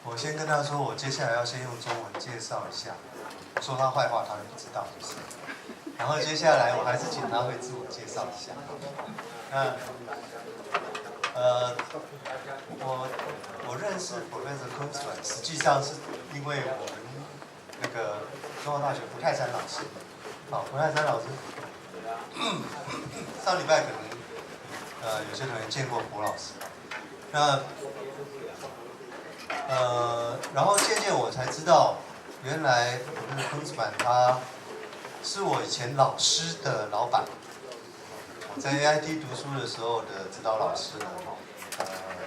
我先跟他说，我接下来要先用中文介绍一下，说他坏话他都不知道就是。然后接下来我还是请他会自我介绍一下。那我认识 Prof Kunzmann， 实际上是因为我们那个中华大学胡泰山老师，胡泰山老师，上礼拜可能有些同学见过胡老师，那然后渐渐我才知道，原来Prof Kunzmann他是我以前老师的老板。我在 AIT 读书的时候的指导老师呢，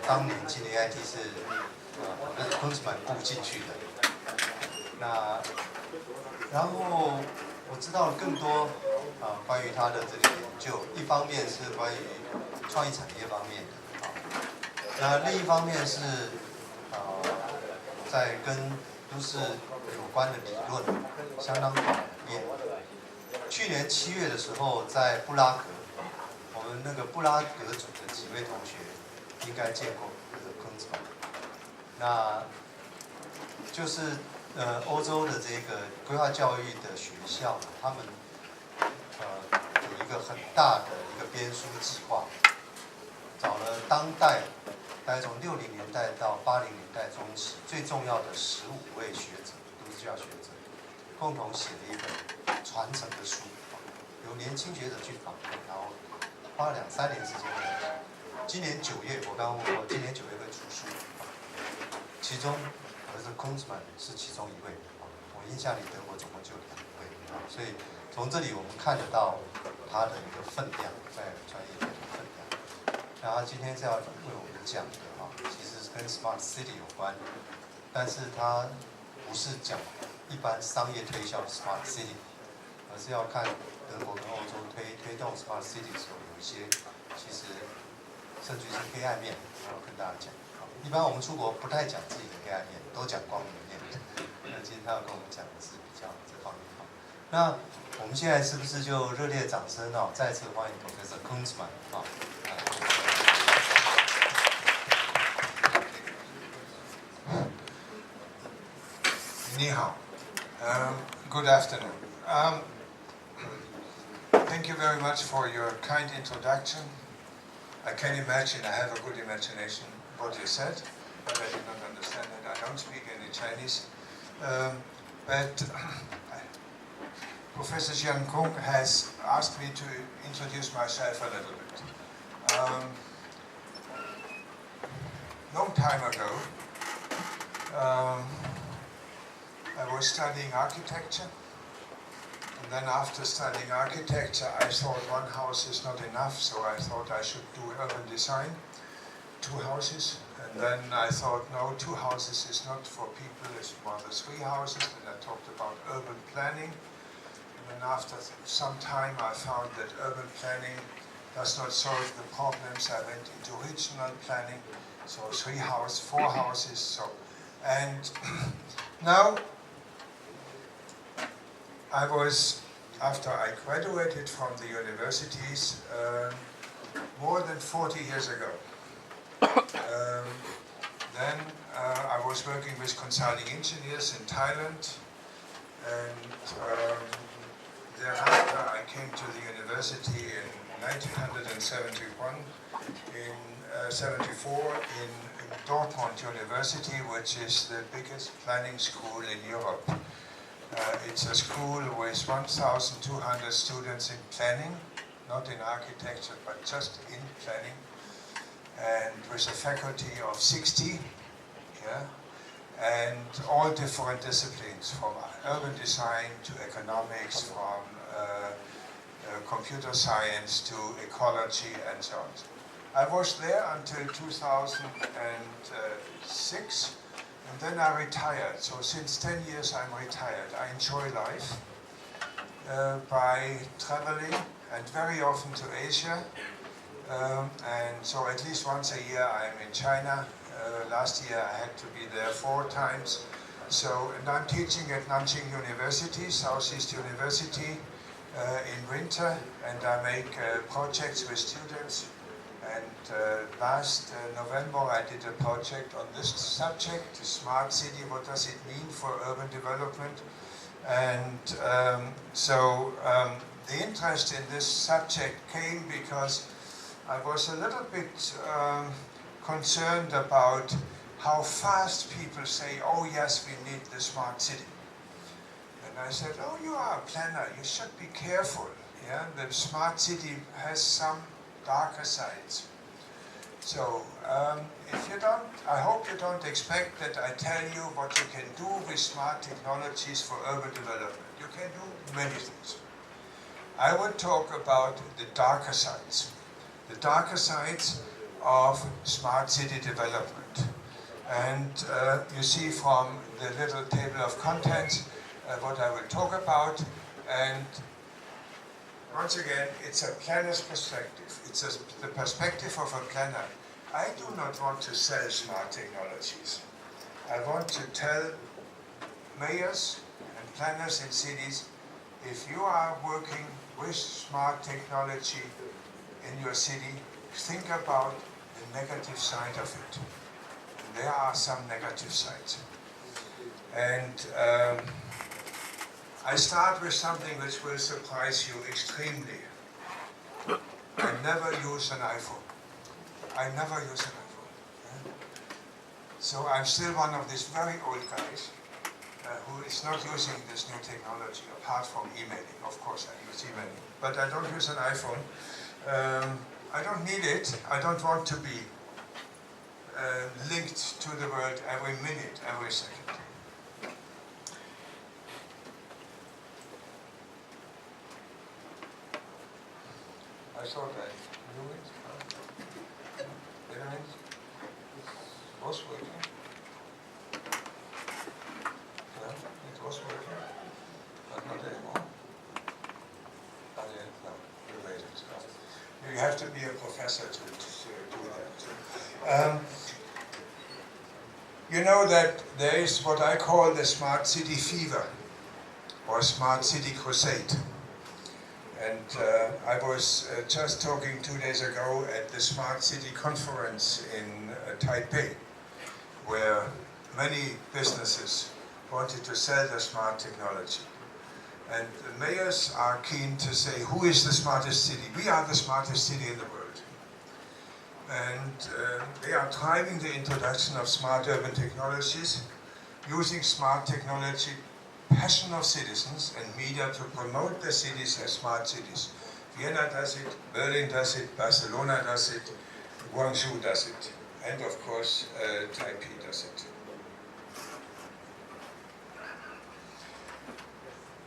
当年进的 AIT 是Kunzmann 雇进去的。那然后我知道了更多关于他的这个研究，一方面是关于创意产业方面的，那另一方面是在跟都市有关的理论相当广面。去年7月的时候，在布拉格。我们那个布拉格组的几位同学应该见过Kunzmann，那就是欧洲的这个规划教育的学校，他们有一个很大的一个编书计划，找了当代大概从60年代到80年代中期最重要的15位学者，都是教学者，共同写了一本传承的书，由年轻学者去访问，然后花了2、3年时间。今年9月，我刚刚问过，今年9月会出书，其中Kunzmann 是其中一位。我印象里德国总共就2位，所以从这里我们看得到他的一个分量，在专业的分量。那他今天是要为我们讲的其实是跟 Smart City 有关，但是他不是讲一般商业推销 Smart City， 而是要看德国跟欧洲推动 Smart City 的时候，有一些其实甚至是黑暗面，我要跟大家讲。一般我们出国不太讲自己的黑暗面，都讲光明面。那今天他要跟我们讲的是比较这方面。那我们现在是不是就热烈掌声再次欢迎 Prof Kunzmann 你好 ，Good afternoon. Thank you very much for your kind introduction. I can imagine, I have a good imagination what you said, but I did not understand it. I don't speak any Chinese. But Professor Jiang Kung has asked me to introduce myself a little bit. Long time ago, I was studying architecture. And then after studying architecture, I thought one house is not enough, so I thought I should do urban design, 2 houses. And then I thought, no, 2 houses is not for people, it's rather 3 houses. Then I talked about urban planning. And then after some time, I found that urban planning does not solve the problems. I went into regional planning, so 3 houses, 4 houses. So, and now, I was, after I graduated from the universities, more than 40 years ago. Then I was working with consulting engineers in Thailand, and thereafter I came to the university in 1971, in 74 in Dortmund University, which is the biggest planning school in Europe. It's a school with 1,200 students in planning, not in architecture, but just in planning, and with a faculty of 60, and all different disciplines, from urban design to economics, from computer science to ecology, and so on. I was there until 2006. And then I retired. So since 10 years I'm retired. I enjoy life by traveling, and very often to Asia. And so at least once a year I'm in China. Last year I had to be there 4 times. So, and I'm teaching at Nanjing University, Southeast University, in winter, and I make projects with students. And last November I did a project on this subject, the smart city, what does it mean for urban development? And the interest in this subject came because I was a little bit concerned about how fast people say, oh yes, we need the smart city. And I said, oh, you are a planner, you should be careful. Yeah? The smart city has some darker sides. So if you don't, I hope you don't expect that I tell you what you can do with smart technologies for urban development. You can do many things. I would talk about the darker sides. The darker sides of smart city development. And you see from the little table of contents what I will talk about. And once again, it's a planner's perspective. It's the perspective of a planner. I do not want to sell smart technologies. I want to tell mayors and planners in cities, if you are working with smart technology in your city, think about the negative side of it. And there are some negative sides. And I start with something which will surprise you extremely. I never use an iPhone. I never use an iPhone. So I'm still one of these very old guys who is not using this new technology, apart from emailing. Of course I use emailing, but I don't use an iPhone. I don't need it. I don't want to be linked to the world every minute, every second. I thought I knew it. Wait a minute. It was working. Yeah, it was working, but not anymore. Oh, yeah, no, you waited. You have to be a professor to do that. You know that there is what I call the smart city fever, or smart city crusade. And I was just talking 2 days ago at the Smart City Conference in Taipei, where many businesses wanted to sell the smart technology. And the mayors are keen to say, who is the smartest city? We are the smartest city in the world. And they are driving the introduction of smart urban technologies, using smart technology, passion of citizens and media to promote the cities as smart cities. Vienna does it, Berlin does it, Barcelona does it, Guangzhou does it, and of course Taipei does it.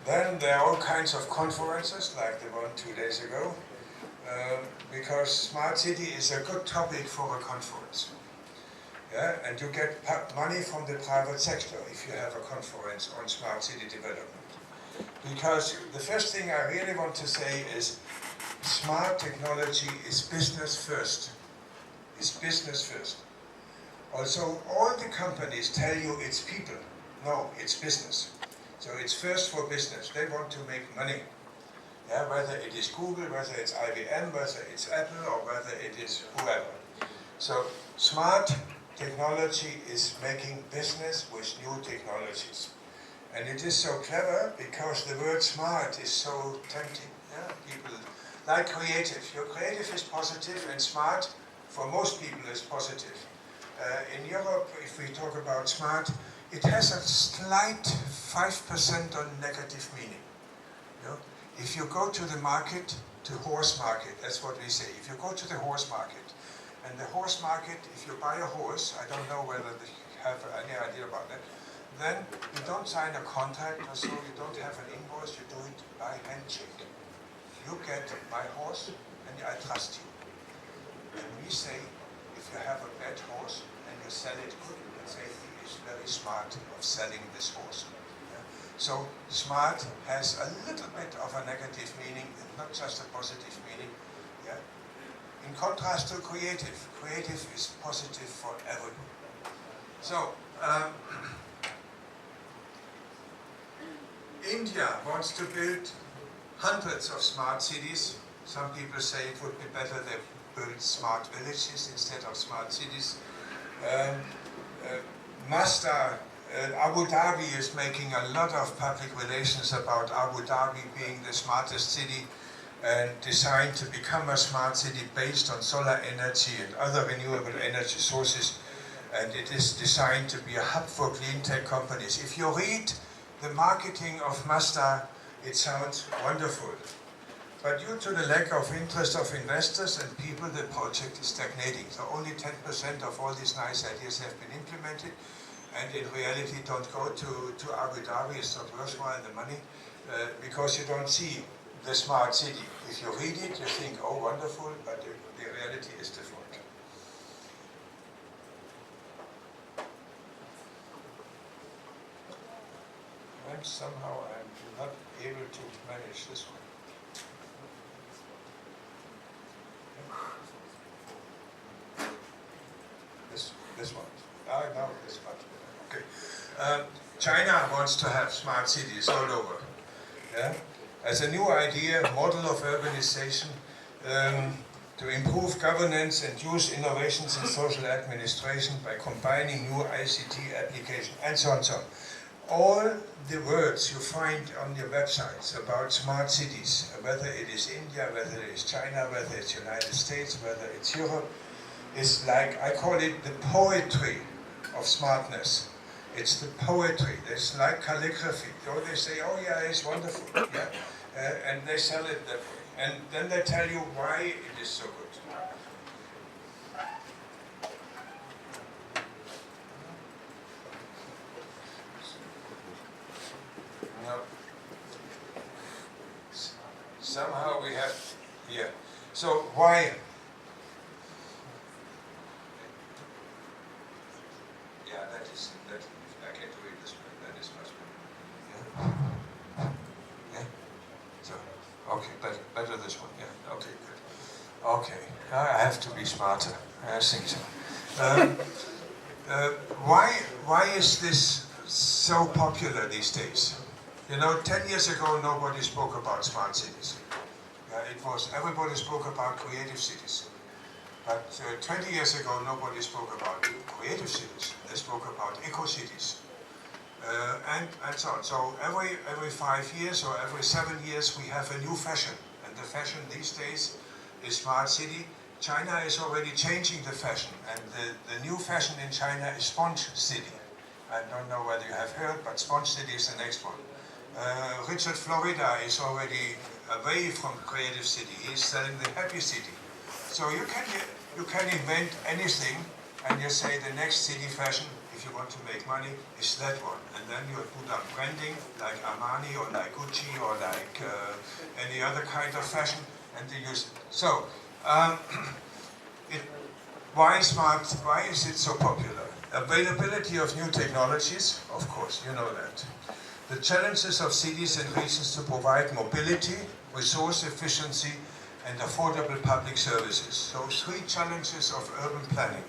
Then there are all kinds of conferences, like the one 2 days ago, because smart city is a good topic for a conference. Yeah, and you get money from the private sector if you have a conference on smart city development. Because the first thing I really want to say is smart technology is business first. It's business first. Also, all the companies tell you it's people. No, it's business. So it's first for business. They want to make money. Yeah, whether it is Google, whether it's IBM, whether it's Apple, or whether it is whoever. So smart technology is making business with new technologies. And it is so clever because the word smart is so tempting. Yeah? People like creative. Your creative is positive and smart for most people is positive. In Europe, if we talk about smart, it has a slight 5% on negative meaning. You know? If you go to the market, to horse market, that's what we say. If you go to the horse market, and the horse market, if you buy a horse, I don't know whether you have any idea about that, then you don't sign a contract or so, you don't have an invoice, you do it by handshake. You get my horse and I trust you. And we say, if you have a bad horse and you sell it good, you can say he is very smart of selling this horse. Yeah? So smart has a little bit of a negative meaning and not just a positive meaning. Yeah? In contrast to creative, creative is positive for everyone. So, India wants to build hundreds of smart cities. Some people say it would be better build smart villages instead of smart cities. Mazda, Abu Dhabi is making a lot of public relations about Abu Dhabi being the smartest city and designed to become a smart city based on solar energy and other renewable energy sources. And it is designed to be a hub for clean tech companies. If you read the marketing of Mazda, it sounds wonderful. But due to the lack of interest of investors and people, the project is stagnating. So only 10% of all these nice ideas have been implemented. And in reality, don't go to Abu Dhabi, it's not worthwhile the money, because you don't see the smart city. If you read it, you think, oh, wonderful, but the reality is different. And somehow I'm not able to manage this one. This one. Now this much better. Okay. China wants to have smart cities all over. Yeah? As a new idea, model of urbanization, to improve governance and use innovations in social administration by combining new ICT applications, and so on and so on. All the words you find on your websites about smart cities, whether it is India, whether it is China, whether it's United States, whether it's Europe, is like, I call it the poetry of smartness. It's the poetry. It's like calligraphy. So they say, oh yeah, it's wonderful. Yeah? And they sell it that way. And then they tell you why it is so good. Now, somehow we have here. So why? That I can do it this way. That is much better. Yeah. Yeah. So, okay, better this one. Yeah. Okay, good. Okay, I have to be smarter. I think so. Why is this so popular these days? You know, 10 years ago nobody spoke about smart cities. It was everybody spoke about creative cities. But 20 years ago, nobody spoke about creative cities. They spoke about eco-cities, and so on. So every 5 years or every 7 years, we have a new fashion. And the fashion these days is smart city. China is already changing the fashion. And the new fashion in China is sponge city. I don't know whether you have heard, but sponge city is the next one. Richard Florida is already away from creative city. He's selling the happy city. So you can invent anything, and you say the next city fashion, if you want to make money, is that one. And then you put up branding, like Armani or like Gucci or like any other kind of fashion, and they use it. So, why is it so popular? Availability of new technologies, of course, you know that. The challenges of cities and regions to provide mobility, resource efficiency, and affordable public services. So 3 challenges of urban planning.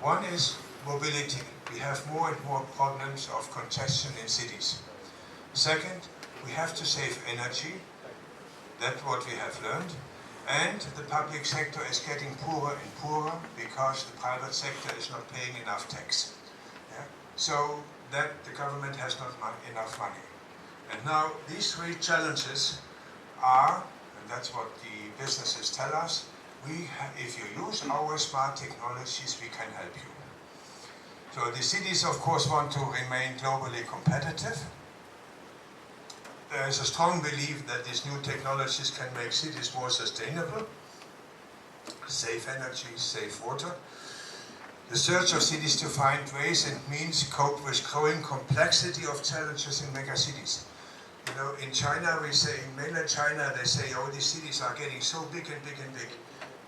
One is mobility. We have more and more problems of congestion in cities. Second, we have to save energy. That's what we have learned. And the public sector is getting poorer and poorer because the private sector is not paying enough tax. Yeah? So that the government has not enough money. And now these 3 challenges are, and that's what the businesses tell us, if you use our smart technologies, we can help you. So the cities, of course, want to remain globally competitive. There is a strong belief that these new technologies can make cities more sustainable, save energy, save water. The search of cities to find ways and means to cope with growing complexity of challenges in megacities. You know, in China, we say, in mainland China, they say, oh, these cities are getting so big and big and big.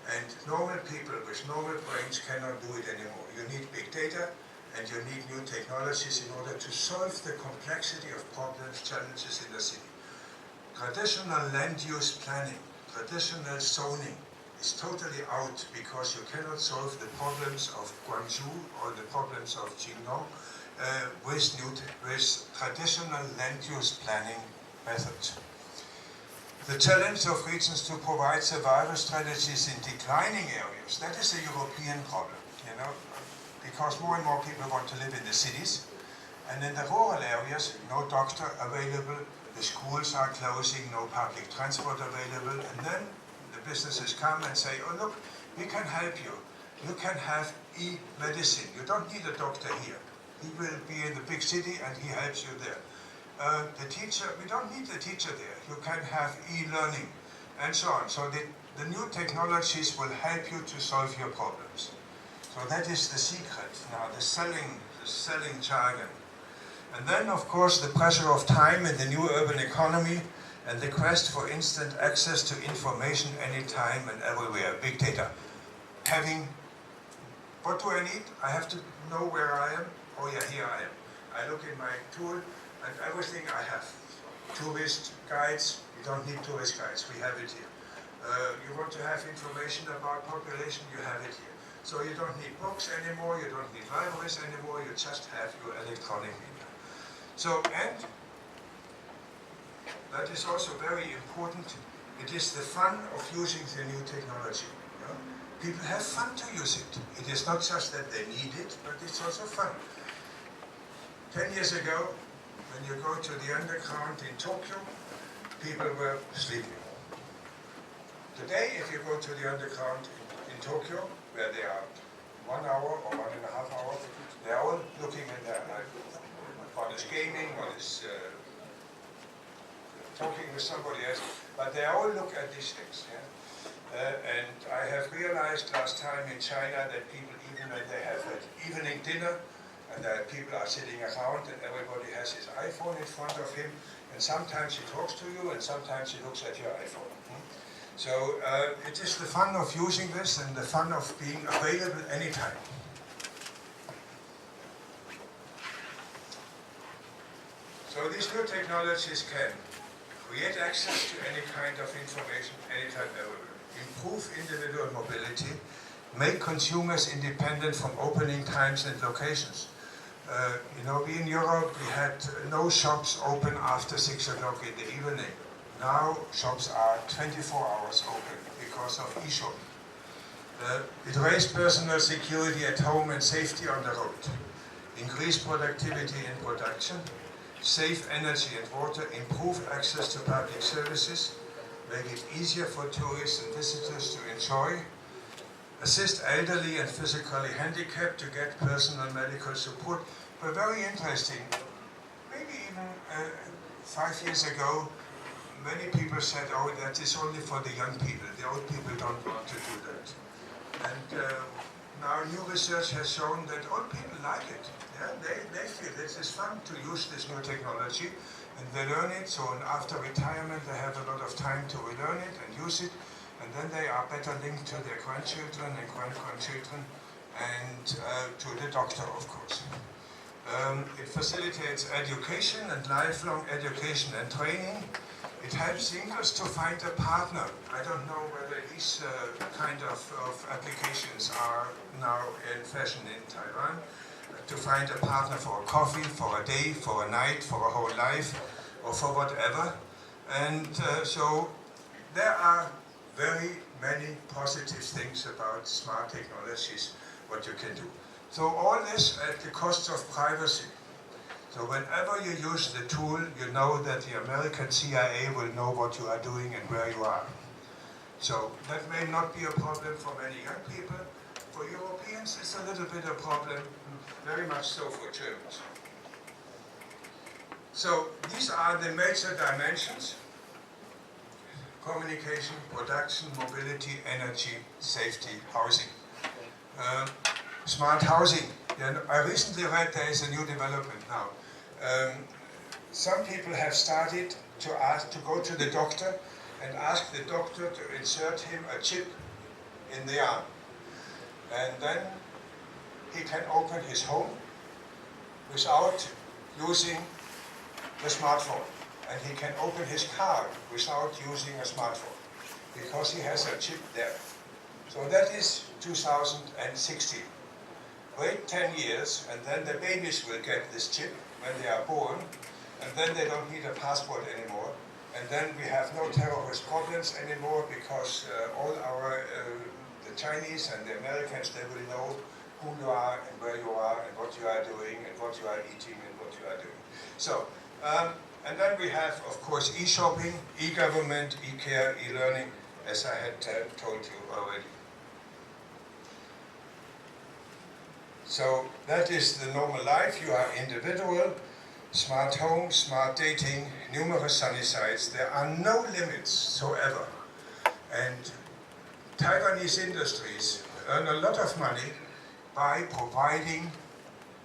And normal people with normal brains cannot do it anymore. You need big data, and you need new technologies in order to solve the complexity of problems, challenges in the city. Traditional land use planning, traditional zoning is totally out because you cannot solve the problems of Guangzhou or the problems of Qingdong with traditional land use planning methods. The challenge of regions to provide survival strategies in declining areas, that is a European problem, you know, because more and more people want to live in the cities. And in the rural areas, no doctor available, the schools are closing, no public transport available, and then the businesses come and say, oh look, we can help you. You can have e-medicine. You don't need a doctor here. He will be in the big city and he helps you there. The teacher, we don't need the teacher there. You can have e-learning and so on. So the new technologies will help you to solve your problems. So that is the secret now, the selling jargon. And then, of course, the pressure of time in the new urban economy and the quest for instant access to information anytime and everywhere, big data. What do I need? I have to know where I am. Oh yeah, here I am. I look in my tool and everything I have. Tourist guides, you don't need tourist guides, we have it here. You want to have information about population, you have it here. So you don't need books anymore, you don't need libraries anymore, you just have your electronic media. So, and that is also very important, it is the fun of using the new technology. You know? People have fun to use it. It is not just that they need it, but it's also fun. 10 years ago, when you go to the underground in Tokyo, people were sleeping. Today, if you go to the underground in Tokyo, where they are 1 hour or 1.5 hours, they are all looking at their life. One is gaming, one is talking with somebody else, but they all look at these things. Yeah? And I have realized last time in China that people, even when they have an evening dinner, and people are sitting around and everybody has his iPhone in front of him, and sometimes he talks to you and sometimes he looks at your iPhone. So it is the fun of using this and the fun of being available anytime. So these new technologies can create access to any kind of information anytime, everywhere, improve individual mobility, make consumers independent from opening times and locations. You know, we in Europe, we had no shops open after 6 o'clock in the evening. Now shops are 24 hours open because of e-shop. It raised personal security at home and safety on the road. Increase productivity in production, save energy and water, improve access to public services, make it easier for tourists and visitors to enjoy, assist elderly and physically handicapped to get personal medical support. But very interesting, maybe even 5 years ago, many people said, oh, that is only for the young people. The old people don't want to do that. And now new research has shown that old people like it. Yeah? They feel this is fun to use this new technology, and they learn it. So after retirement, they have a lot of time to relearn it and use it. And then they are better linked to their grandchildren and grandchildren and to the doctor, of course. It facilitates education and lifelong education and training. It helps singles to find a partner. I don't know whether these kind of applications are now in fashion in Taiwan. To find a partner for a coffee, for a day, for a night, for a whole life, or for whatever. And so there are very many positive things about smart technologies, what you can do. So all this at the cost of privacy. So whenever you use the tool, you know that the American CIA will know what you are doing and where you are. So that may not be a problem for many young people. For Europeans, it's a little bit a problem, very much so for Germans. So these are the major dimensions: communication, production, mobility, energy, safety, housing. Smart housing. I recently read there is a new development now. Some people have started to go to the doctor and ask the doctor to insert him a chip in the arm. And then he can open his home without using the smartphone. And he can open his car without using a smartphone, because he has a chip there. So that is 2016. Wait 10 years, and then the babies will get this chip when they are born, and then they don't need a passport anymore. And then we have no terrorist problems anymore because all our, the Chinese and the Americans, they will know who you are and where you are and what you are doing and what you are eating and what you are doing. So, and then we have, of course, e-shopping, e-government, e-care, e-learning, as I had told you already. So that is the normal life. You are individual, smart home, smart dating, numerous sunny sides. There are no limits whatsoever. And Taiwanese industries earn a lot of money by providing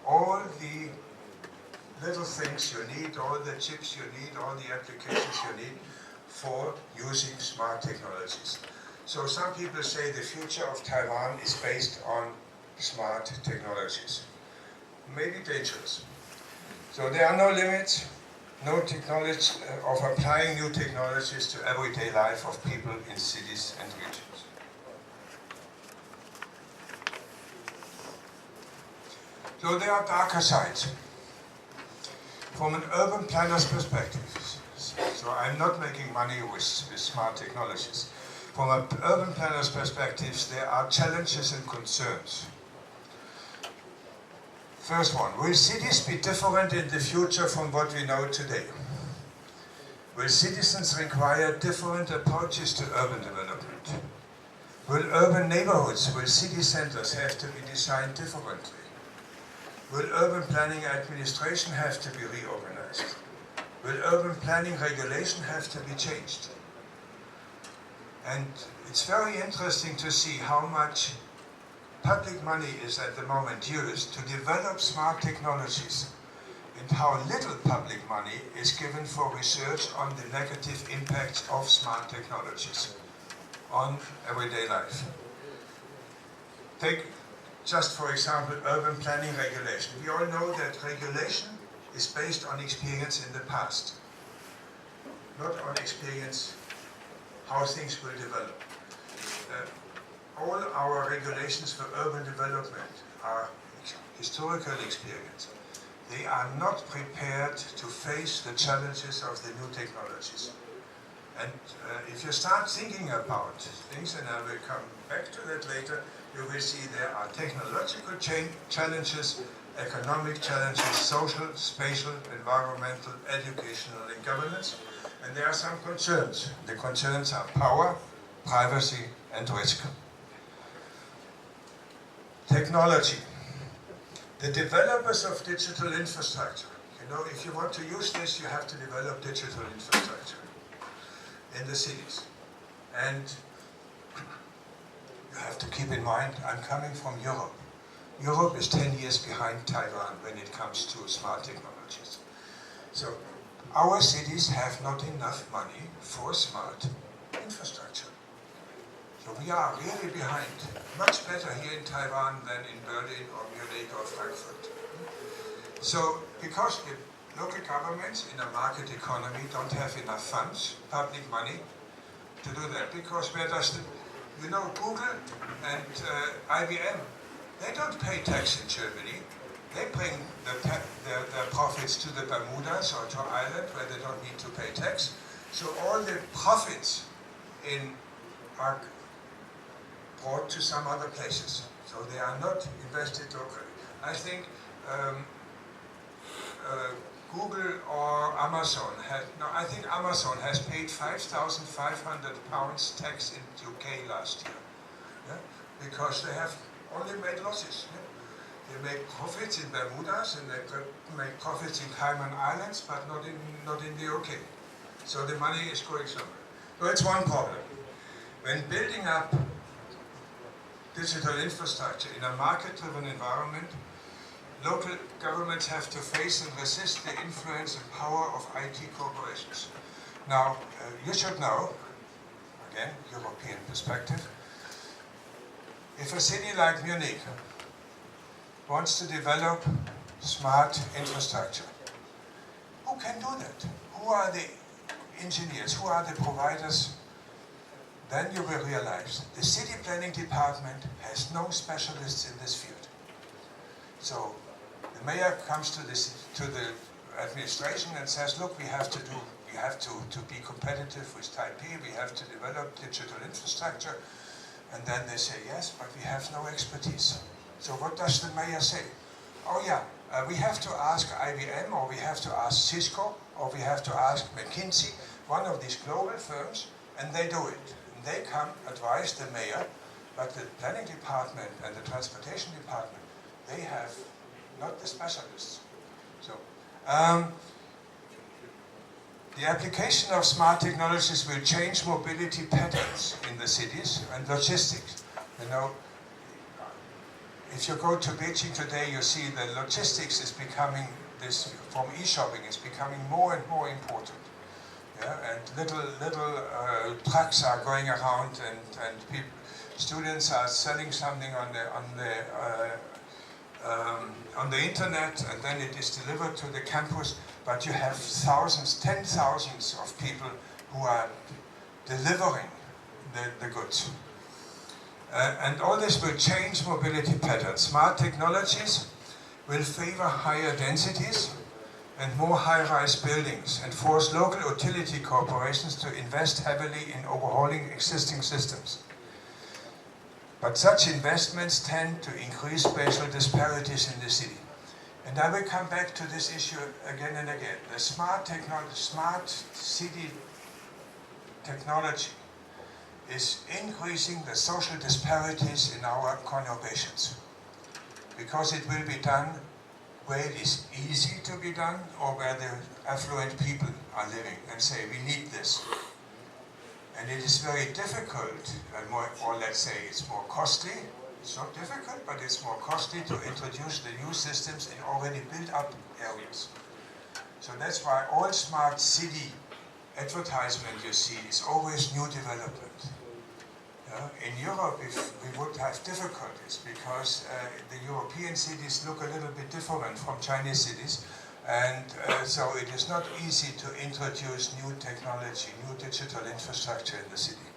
all the little things you need, all the chips you need, all the applications you need for using smart technologies. So some people say the future of Taiwan is based on smart technologies. Maybe dangerous. So there are no limits, no technology of applying new technologies to everyday life of people in cities and regions. So there are darker sides. From an urban planner's perspective, so I'm not making money with smart technologies. From an urban planner's perspective, there are challenges and concerns. First one, will cities be different in the future from what we know today? Will citizens require different approaches to urban development? Will urban neighborhoods, will city centers have to be designed differently? Will urban planning administration have to be reorganized? Will urban planning regulation have to be changed? And it's very interesting to see how much public money is at the moment used to develop smart technologies and how little public money is given for research on the negative impacts of smart technologies on everyday life. Take just for example urban planning regulation. We all know that regulation is based on experience in the past, not on experience how things will develop. All our regulations for urban development are historical experience. They are not prepared to face the challenges of the new technologies. And if you start thinking about things, and I will come back to that later, you will see there are technological challenges, economic challenges, social, spatial, environmental, educational, and governance. And there are some concerns. The concerns are power, privacy, and risk. Technology. The developers of digital infrastructure, you know, if you want to use this, you have to develop digital infrastructure in the cities. And you have to keep in mind, I'm coming from Europe. Europe is 10 years behind Taiwan when it comes to smart technologies. So our cities have not enough money for smart infrastructure. So we are really behind, much better here in Taiwan than in Berlin or Munich or Frankfurt. So because the local governments in a market economy don't have enough funds, public money, to do that, because where does the, you know, Google and IBM, they don't pay tax in Germany. They bring their profits to the Bermudas or to Ireland where they don't need to pay tax. So all the profits are brought to some other places. So they are not invested locally. I think Google or Amazon I think Amazon has paid £5,500 tax in UK last year. Yeah? Because they have only made losses. Yeah? They make profits in Bermudas and they make profits in Cayman Islands, but not in the UK. So the money is going somewhere. So it's one problem. When building up digital infrastructure in a market-driven environment, local governments have to face and resist the influence and power of IT corporations. Now, you should know, again, European perspective, if a city like Munich wants to develop smart infrastructure, who can do that? Who are the engineers? Who are the providers? Then you will realize the city planning department has no specialists in this field. The mayor comes to the administration and says, look, we have to we have to be competitive with Taipei, we have to develop digital infrastructure. And then they say, yes, but we have no expertise. So what does the mayor say? Oh yeah, we have to ask IBM, or we have to ask Cisco, or we have to ask McKinsey, one of these global firms, and they do it. And they come, advise the mayor, but the planning department and the transportation department, they have not the specialists. So, the application of smart technologies will change mobility patterns in the cities and logistics. You know, if you go to Beijing today, you see that logistics is becoming, this from e-shopping is becoming more and more important. Yeah, and little trucks are going around, and students are selling something on the internet, and then it is delivered to the campus. But you have thousands, 10,000s of people who are delivering the goods. And all this will change mobility patterns. Smart technologies will favor higher densities and more high-rise buildings, and force local utility corporations to invest heavily in overhauling existing systems. But such investments tend to increase spatial disparities in the city. And I will come back to this issue again and again. The smart city technology is increasing the social disparities in our conurbations, because it will be done where it is easy to be done, or where the affluent people are living and say, we need this. And it is very difficult, or let's say it's more costly. It's not difficult, but it's more costly to introduce the new systems in already built up areas. So that's why all smart city advertisement you see is always new development. In Europe, if we would have difficulties, because the European cities look a little bit different from Chinese cities, and so it is not easy to introduce new technology, new digital infrastructure in the city.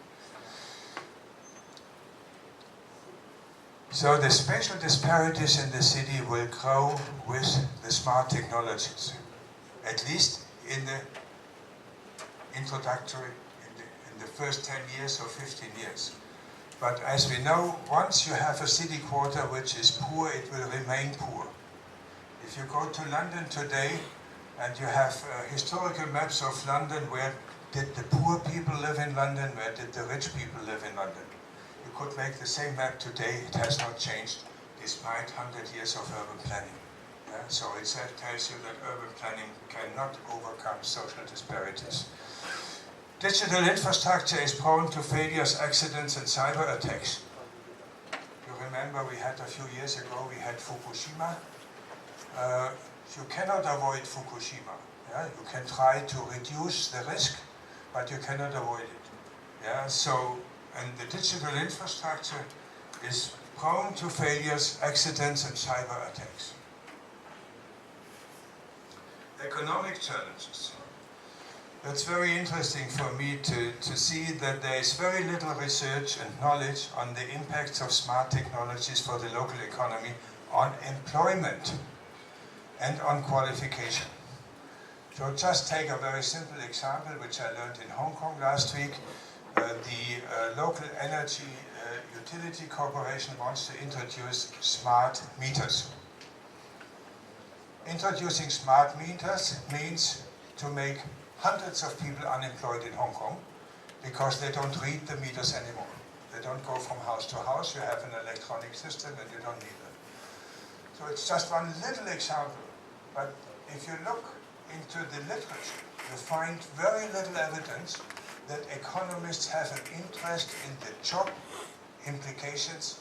So the spatial disparities in the city will grow with the smart technologies, at least in the introductory, in the first 10 years or 15 years. But as we know, once you have a city quarter which is poor, it will remain poor. If you go to London today and you have historical maps of London, where did the poor people live in London, where did the rich people live in London? You could make the same map today, it has not changed despite 100 years of urban planning. So it tells you that urban planning cannot overcome social disparities. Digital infrastructure is prone to failures, accidents, and cyber attacks. You remember we had a few years ago, we had Fukushima. You cannot avoid Fukushima. Yeah? You can try to reduce the risk, but you cannot avoid it. Yeah? So, and the digital infrastructure is prone to failures, accidents, and cyber attacks. Economic challenges. It's very interesting for me to see that there is very little research and knowledge on the impacts of smart technologies for the local economy on employment and on qualification. So just take a very simple example, which I learned in Hong Kong last week. The local energy utility corporation wants to introduce smart meters. Introducing smart meters means to make hundreds of people unemployed in Hong Kong, because they don't read the meters anymore. They don't go from house to house. You have an electronic system and you don't need them. So it's just one little example. But if you look into the literature, you find very little evidence that economists have an interest in the job implications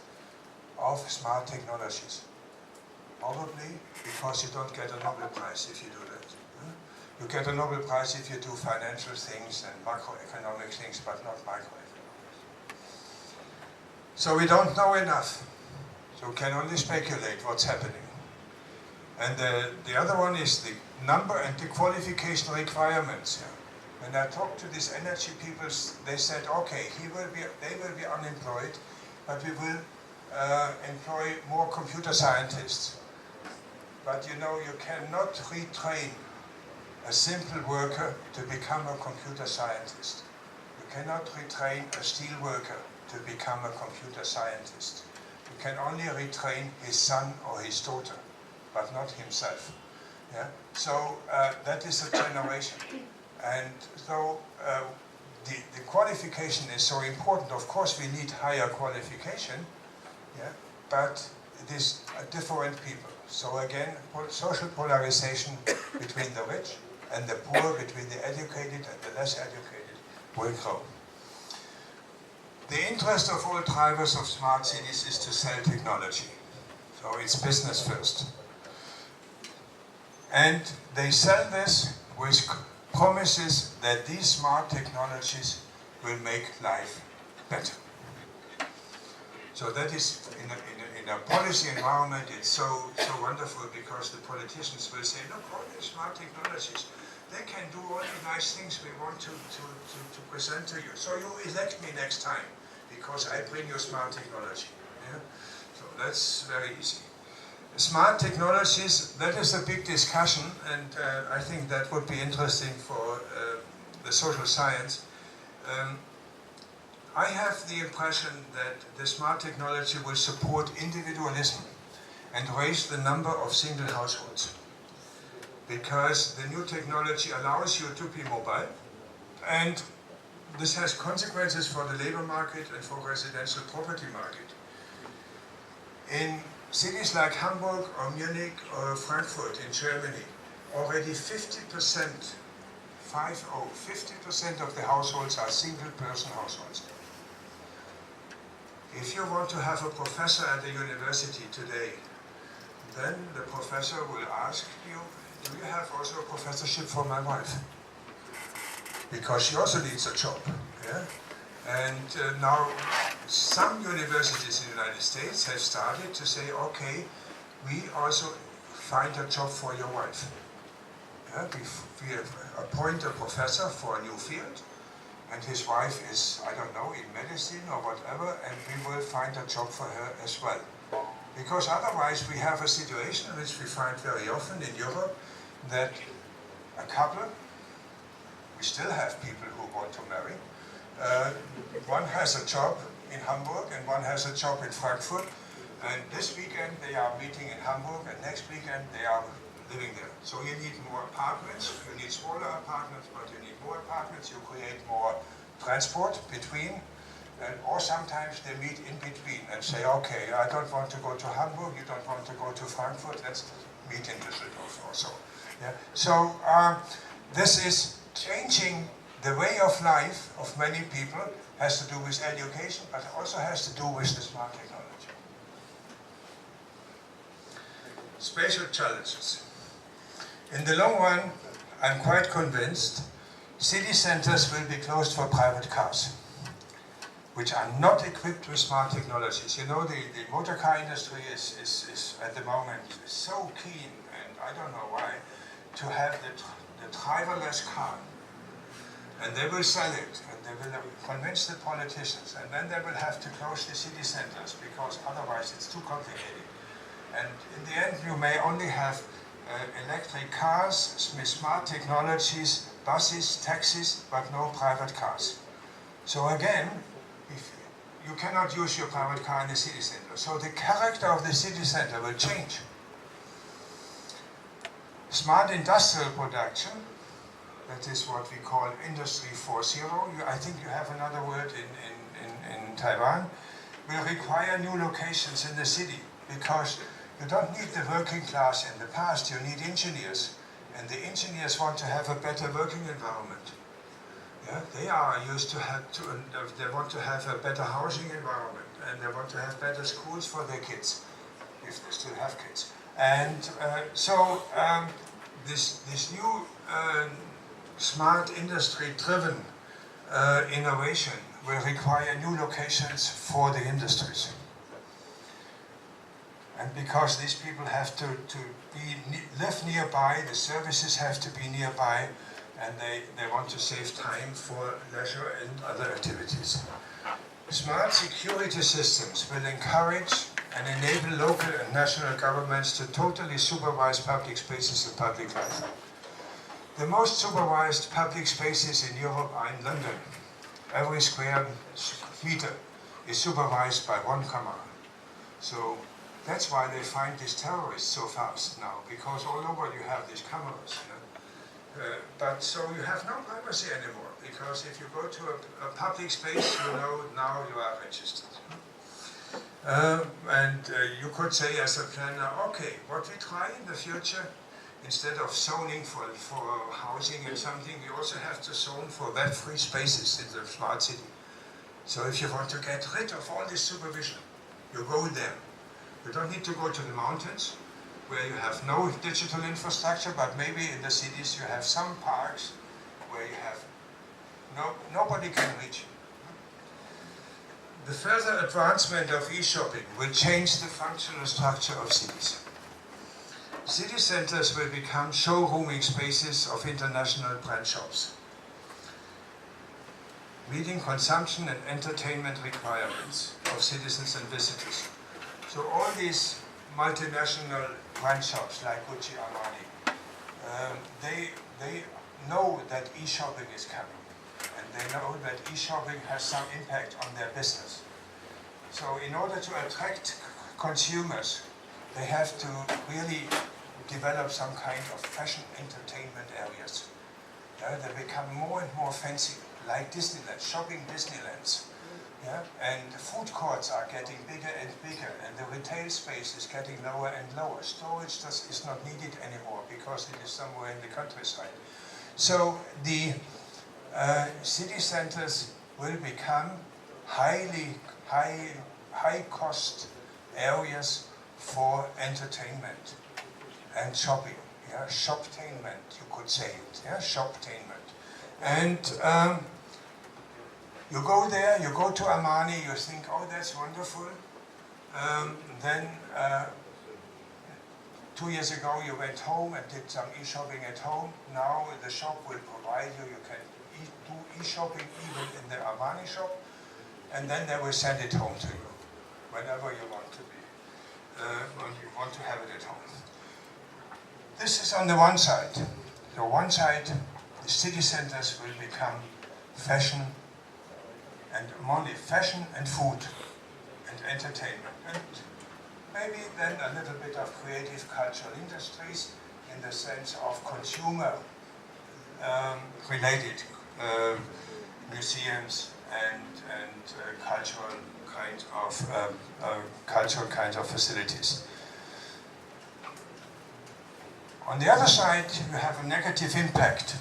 of smart technologies. Probably because you don't get a Nobel Prize if you do that. You get a Nobel Prize if you do financial things and macroeconomic things, but not microeconomics. So we don't know enough. So we can only speculate what's happening. And the other one is the number and the qualification requirements. When I talked to these energy people, they said, okay, they will be unemployed, but we will employ more computer scientists. But you know, you cannot retrain a simple worker to become a computer scientist. You cannot retrain a steel worker to become a computer scientist. You can only retrain his son or his daughter, but not himself. Yeah? So that is a generation. And so the qualification is so important. Of course, we need higher qualification, yeah? But it is different people. So again, social polarization between the rich and the poor, between the educated and the less educated, will grow. The interest of all drivers of smart cities is to sell technology. So it's business first. And they sell this with promises that these smart technologies will make life better. So that is, in a policy environment, it's so wonderful, because the politicians will say, look, all these smart technologies, they can do all the nice things we want to present to you. So you elect me next time, because I bring you smart technology. Yeah? So that's very easy. Smart technologies, that is a big discussion, and I think that would be interesting for the social science. I have the impression that the smart technology will support individualism and raise the number of single households, because the new technology allows you to be mobile, and this has consequences for the labor market and for residential property market. In cities like Hamburg or Munich or Frankfurt in Germany, already 50% of the households are single-person households. If you want to have a professor at the university today, then the professor will ask you, do you have also a professorship for my wife? Because she also needs a job. Yeah? And now some universities in the United States have started to say, okay, we also find a job for your wife. Yeah? We appoint a professor for a new field, and his wife is, I don't know, in medicine or whatever, and we will find a job for her as well. Because otherwise we have a situation which we find very often in Europe, that a couple, we still have people who want to marry, one has a job in Hamburg and one has a job in Frankfurt, and this weekend they are meeting in Hamburg and next weekend they are living there. So you need more apartments, you need smaller apartments, but you need more apartments, you create more transport between, or sometimes they meet in between and say, okay, I don't want to go to Hamburg, you don't want to go to Frankfurt, let's meet in Düsseldorf also. Yeah? So this is changing the way of life of many people, has to do with education, but also has to do with the smart technology. Spatial challenges. In the long run, I'm quite convinced city centers will be closed for private cars, which are not equipped with smart technologies. You know, the motor car industry is at the moment so keen, and I don't know why, to have the driverless car. And they will sell it, and they will convince the politicians, and then they will have to close the city centers, because otherwise it's too complicated. And in the end, you may only have electric cars with smart technologies, buses, taxis, but no private cars. So again, you cannot use your private car in the city center. So the character of the city center will change. Smart industrial production, that is what we call Industry 4.0. I think you have another word in Taiwan, will require new locations in the city, because you don't need the working class in the past, you need engineers. And the engineers want to have a better working environment. Yeah? They are used to they want to have a better housing environment, and they want to have better schools for their kids, if they still have kids. And this new smart industry-driven innovation will require new locations for the industries. And because these people have to live nearby, the services have to be nearby, and they want to save time for leisure and other activities. Smart security systems will encourage and enable local and national governments to totally supervise public spaces and public life. The most supervised public spaces in Europe are in London. Every square meter is supervised by one camera. So that's why they find these terrorists so fast now, because all over you have these cameras. But so you have no privacy anymore, because if you go to a public space, you know now you are registered. You could say as a planner, okay, what we try in the future, instead of zoning for housing and something, we also have to zone for web-free spaces in the smart city. So if you want to get rid of all this supervision, you go there. You don't need to go to the mountains, where you have no digital infrastructure, but maybe in the cities you have some parks where you have nobody can reach you. The further advancement of e-shopping will change the functional structure of cities. City centers will become showrooming spaces of international brand shops, meeting consumption and entertainment requirements of citizens and visitors. So all these multinational brand shops like Gucci, Armani, they know that e-shopping is coming, and they know that e-shopping has some impact on their business. So in order to attract consumers, they have to really develop some kind of fashion entertainment areas. They become more and more fancy, like Disneyland, shopping Disneylands. And the food courts are getting bigger and bigger, and the retail space is getting lower and lower. Storage is not needed anymore because it is somewhere in the countryside. So the city centers will become high-cost areas for entertainment and shopping. Shoptainment, you could say it. Shoptainment. And you go there, you go to Armani, you think, oh, that's wonderful. Then 2 years ago you went home and did some e-shopping at home. Now the shop will provide you can do e-shopping even in the Armani shop, and then they will send it home to you whenever you want to be, when you want to have it at home. This is on the one side. The one side, the city centers will become fashion and only fashion and food and entertainment, and maybe then a little bit of creative cultural industries in the sense of consumer related museums and cultural kinds of facilities. On the other side, you have a negative impact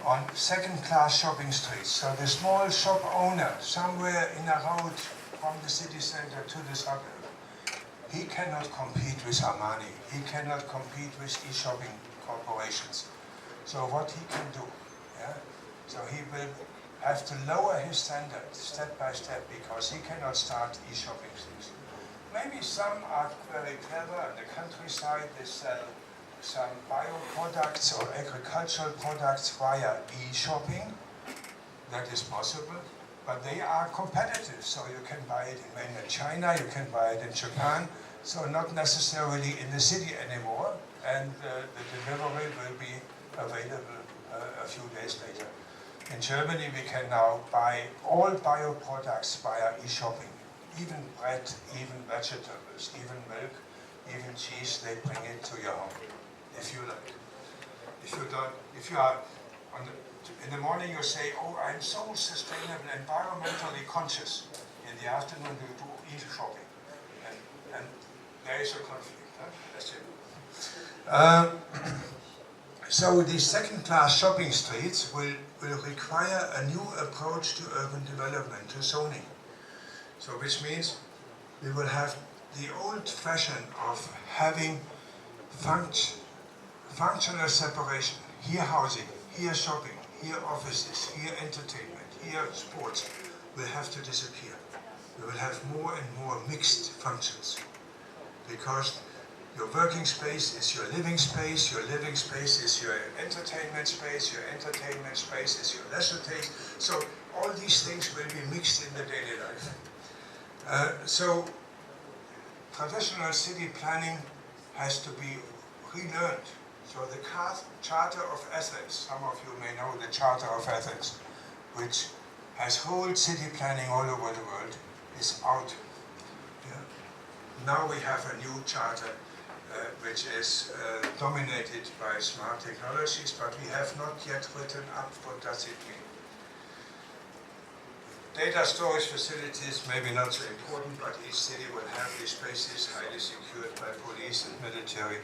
on second-class shopping streets. So the small shop owner, somewhere in a road from the city center to the suburb, he cannot compete with Armani. He cannot compete with e-shopping corporations. So what he can do? So he will have to lower his standards step by step because he cannot start e-shopping things. Maybe some are very clever on the countryside. They sell some bio-products or agricultural products via e-shopping. That is possible, but they are competitive, so you can buy it in mainland China, you can buy it in Japan, so not necessarily in the city anymore, and the delivery will be available a few days later. In Germany we can now buy all bio-products via e-shopping, even bread, even vegetables, even milk, even cheese, they bring it to your home. If you like. If you are in the morning you say, oh, I'm so sustainable, environmentally conscious. In the afternoon you do e-shopping. And there is a conflict. That's it. So these second-class shopping streets will require a new approach to urban development, to zoning. So which means we will have the old fashion of having functional separation. Here housing, here shopping, here offices, here entertainment, here sports will have to disappear. We will have more and more mixed functions because your working space is your living space is your entertainment space is your leisure taste. So all these things will be mixed in the daily life. So traditional city planning has to be relearned So the Charter of Athens, some of you may know the Charter of Athens, which has whole city planning all over the world, is out. Yeah. Now we have a new charter which is dominated by smart technologies, but we have not yet written up what does it mean. Data storage facilities may be not so important, but each city will have these spaces highly secured by police and military,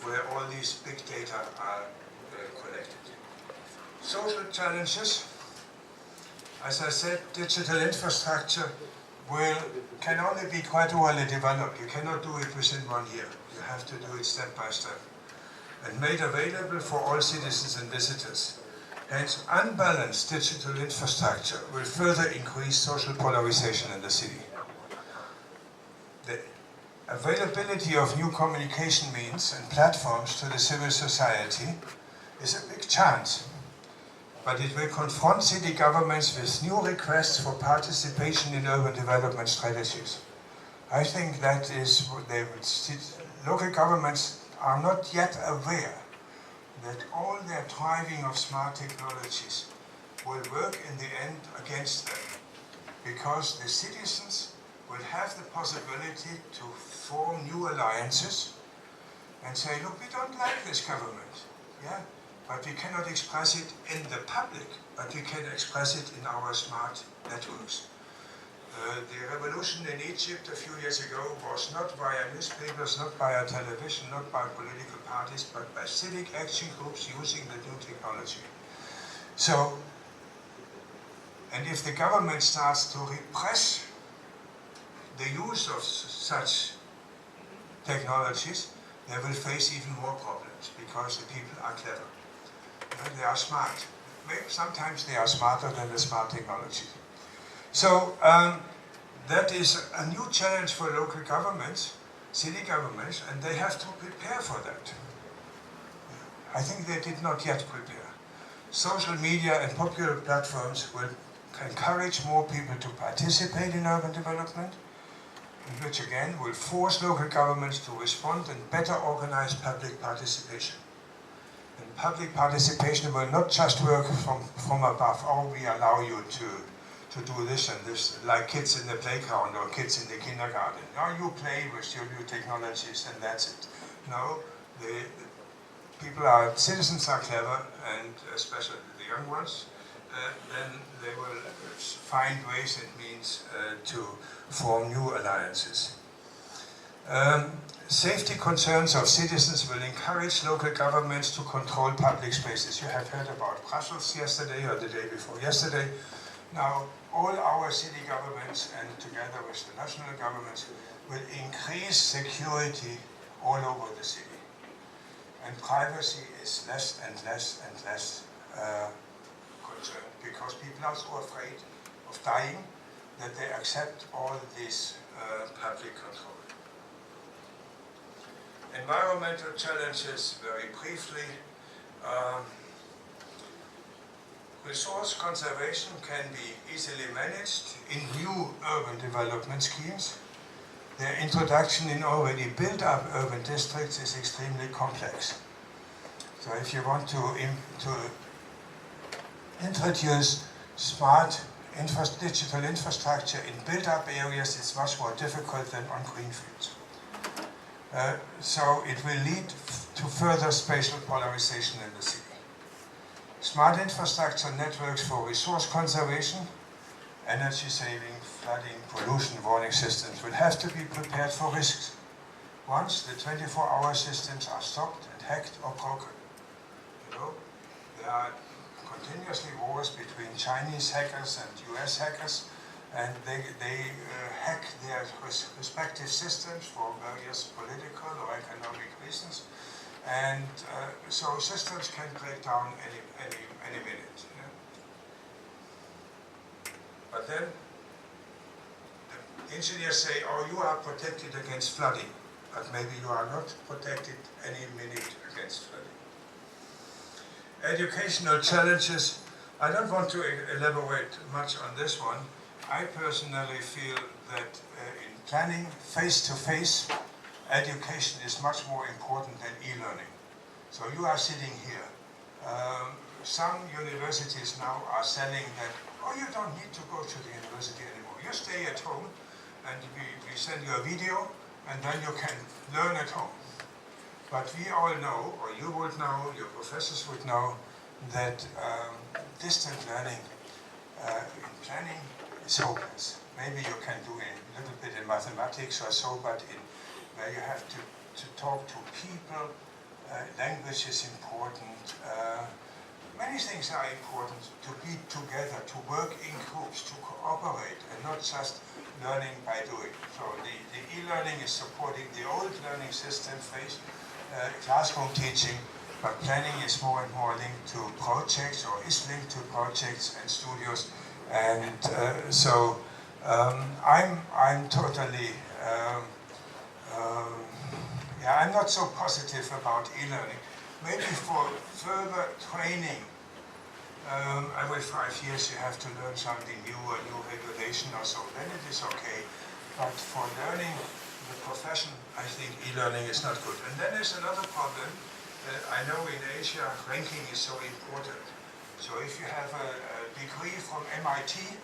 where all these big data are collected. Social challenges. As I said, digital infrastructure can only be gradually developed. You cannot do it within 1 year. You have to do it step by step. And made available for all citizens and visitors. Hence, unbalanced digital infrastructure will further increase social polarization in the city. The availability of new communication means and platforms to the civil society is a big chance. But it will confront city governments with new requests for participation in urban development strategies. I think that is what local governments are not yet aware that all their driving of smart technologies will work in the end against them, because the citizens will have the possibility to form new alliances and say, look, we don't like this government, yeah? But we cannot express it in the public, but we can express it in our smart networks. The revolution in Egypt a few years ago was not via newspapers, not via television, not by political parties, but by civic action groups using the new technology. So, and if the government starts to repress the use of such technologies, they will face even more problems, because the people are clever. They are smart. Sometimes they are smarter than the smart technology. So that is a new challenge for local governments, city governments, and they have to prepare for that. I think they did not yet prepare. Social media and popular platforms will encourage more people to participate in urban development, which again will force local governments to respond and better organize public participation. And public participation will not just work from above. Oh, we allow you to do this and this, like kids in the playground or kids in the kindergarten. Now you play with your new technologies and that's it. No, citizens are clever, and especially the young ones, then they will find ways and means to form new alliances. Safety concerns of citizens will encourage local governments to control public spaces. You have heard about Brussels yesterday or the day before yesterday. Now, all our city governments and together with the national governments will increase security all over the city. And privacy is less and less and less concerned, because people are so afraid of dying that they accept all this public control. Environmental challenges, very briefly. Resource conservation can be easily managed in new urban development schemes. Their introduction in already built-up urban districts is extremely complex. So if you want to introduce smart digital infrastructure in built-up areas, it's much more difficult than on greenfields. So it will lead to further spatial polarization in the city. Smart infrastructure networks for resource conservation, energy saving, flooding, pollution warning systems will have to be prepared for risks once the 24-hour systems are stopped and hacked or broken. You know, there are continuously wars between Chinese hackers and US hackers, and they hack their respective systems for various political or economic reasons. And so systems can break down any minute. Yeah? But then the engineers say, oh, you are protected against flooding, but maybe you are not protected any minute against flooding. Educational challenges. I don't want to elaborate much on this one. I personally feel that in planning, face-to-face education is much more important than e-learning. So you are sitting here. Some universities now are selling that, oh, you don't need to go to the university anymore. You stay at home and we send you a video and then you can learn at home. But we all know, or you would know, your professors would know, that distant learning in planning is hopeless. Maybe you can do a little bit in mathematics or so, but where you have to talk to people, language is important. Many things are important, to be together, to work in groups, to cooperate, and not just learning by doing. So the e-learning is supporting the old learning system, classroom teaching, but planning is more and more linked to projects, or is linked to projects and studios. And so I'm totally, I'm not so positive about e-learning. Maybe for further training, every 5 years you have to learn something new, a new regulation or so, then it is okay. But for learning the profession, I think e-learning is not good. And then there's another problem. I know in Asia, ranking is so important. So if you have a degree from MIT,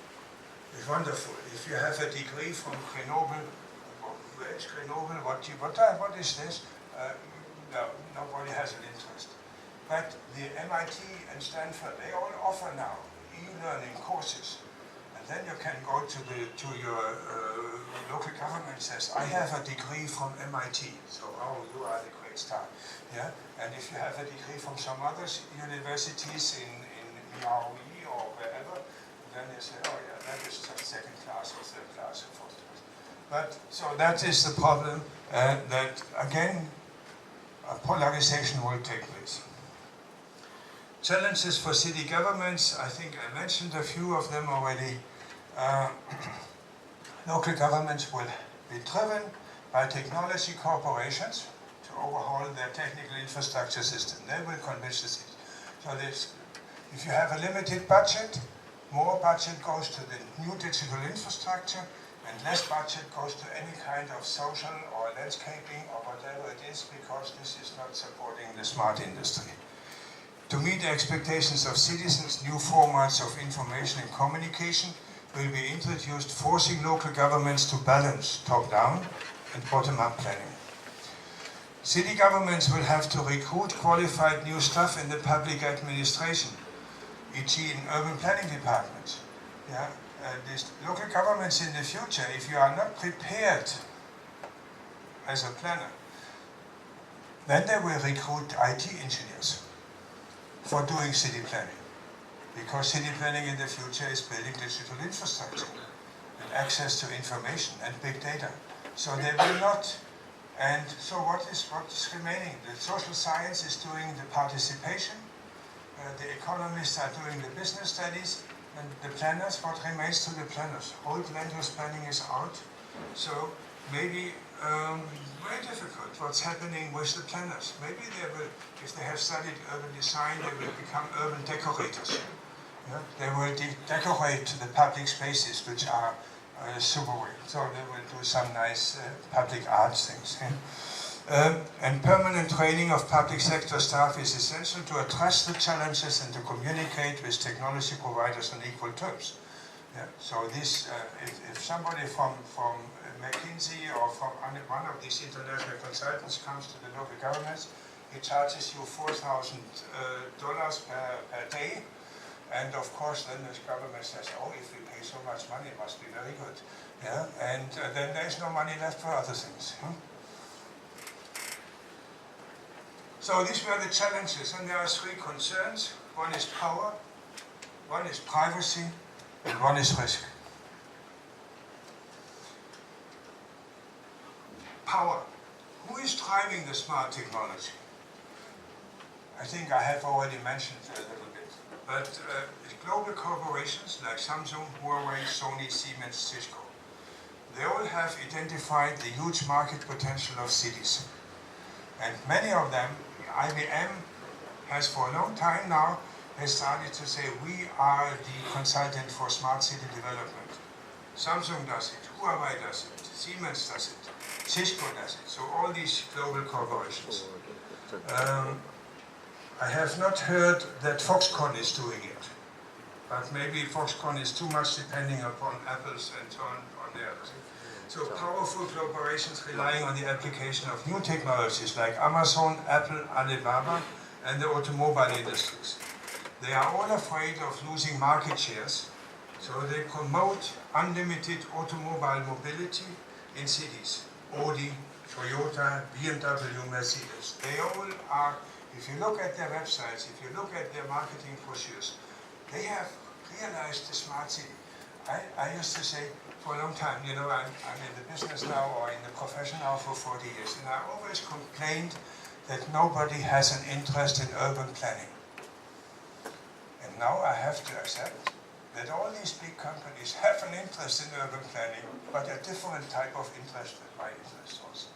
it's wonderful. If you have a degree from Grenoble, where is Grenoble? What is this? No, nobody has an interest. But the MIT and Stanford, they all offer now e-learning courses. And then you can go to your local government and says, I have a degree from MIT. So, oh, you are the great star. Yeah? And if you have a degree from some other universities in Miaoyi or wherever, then they say, oh yeah, that is just second class or third class or fourth class. But, so that is the problem, that again, a polarization will take place. Challenges for city governments, I think I mentioned a few of them already. Local governments will be driven by technology corporations to overhaul their technical infrastructure system. They will convince the city. So if you have a limited budget, more budget goes to the new digital infrastructure, and less budget goes to any kind of social or landscaping or whatever it is, because this is not supporting the smart industry. To meet the expectations of citizens, new formats of information and communication will be introduced, forcing local governments to balance top-down and bottom-up planning. City governments will have to recruit qualified new staff in the public administration, e.g. in urban planning departments. Yeah? These local governments in the future, if you are not prepared as a planner, then they will recruit IT engineers for doing city planning. Because city planning in the future is building digital infrastructure and access to information and big data. So they will not, and so what is remaining? The social science is doing the participation, the economists are doing the business studies, and the planners, what remains to the planners? Old land use planning is out, so maybe very difficult what's happening with the planners. Maybe they will, if they have studied urban design, they will become urban decorators. Yeah? They will decorate the public spaces, which are super weird. So they will do some nice public arts things. Yeah? And permanent training of public sector staff is essential to address the challenges and to communicate with technology providers on equal terms. Yeah? So this, if somebody from McKinsey or from one of these international consultants comes to the local governments, he charges you $4,000 per day. And of course, then the government says, oh, if we pay so much money, it must be very good. Yeah? And then there's no money left for other things. So these were the challenges, and there are three concerns. One is power, one is privacy, and one is risk. Power. Who is driving the smart technology? I think I have already mentioned a little bit. But global corporations like Samsung, Huawei, Sony, Siemens, Cisco, they all have identified the huge market potential of cities. And many of them, IBM has for a long time now, has started to say, we are the consultant for smart city development. Samsung does it, Huawei does it, Siemens does it, Cisco does it, so all these global corporations. I have not heard that Foxconn is doing it, but maybe Foxconn is too much depending upon Apple's and so on the others. So powerful corporations relying on the application of new technologies like Amazon, Apple, Alibaba, and the automobile industries. They are all afraid of losing market shares, so they promote unlimited automobile mobility in cities. Audi, Toyota, BMW, Mercedes. They all are, if you look at their websites, if you look at their marketing brochures, they have realized the smart city. I used to say for a long time, you know, I'm in the business now or in the profession now for 40 years, and I always complained that nobody has an interest in urban planning. And now I have to accept that all these big companies have an interest in urban planning, but a different type of interest than my interest was.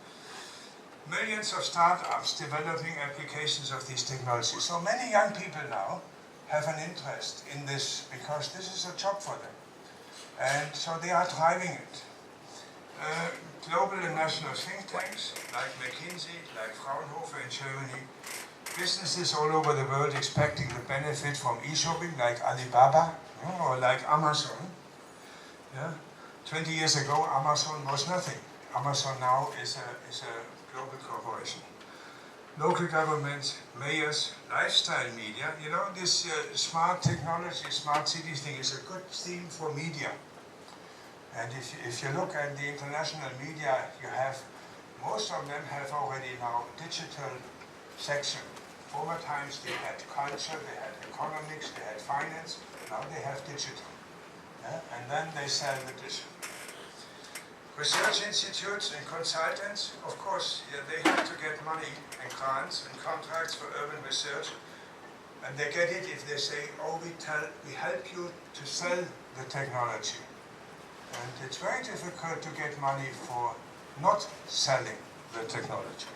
Millions of startups developing applications of these technologies. So many young people now have an interest in this because this is a job for them. And so they are driving it. Global and national think tanks like McKinsey, like Fraunhofer in Germany, businesses all over the world expecting the benefit from e-shopping like Alibaba or like Amazon. Yeah? 20 years ago Amazon was nothing. Amazon now is a global corporation. Local governments, mayors, lifestyle media, you know, this smart technology, smart city thing is a good theme for media. And if you look at the international media, you have, most of them have already now digital section. Former times they had culture, they had economics, they had finance, now they have digital. Yeah? And then they sell the digital. Research institutes and consultants, of course, yeah, they have to get money and grants and contracts for urban research. And they get it if they say, oh, we help you to sell the technology. And it's very difficult to get money for not selling the technology.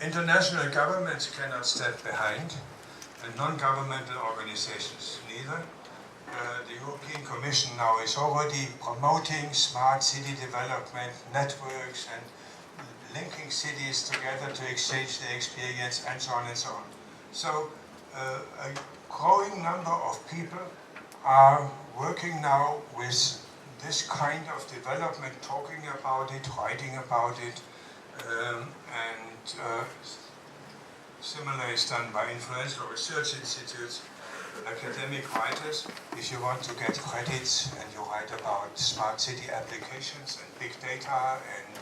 International governments cannot step behind, and non-governmental organizations neither. The European Commission now is already promoting smart city development networks and linking cities together to exchange their experience and so on and so on. So a growing number of people are working now with this kind of development, talking about it, writing about it, and similar is done by influential research institutes, academic writers. If you want to get credits and you write about smart city applications and big data and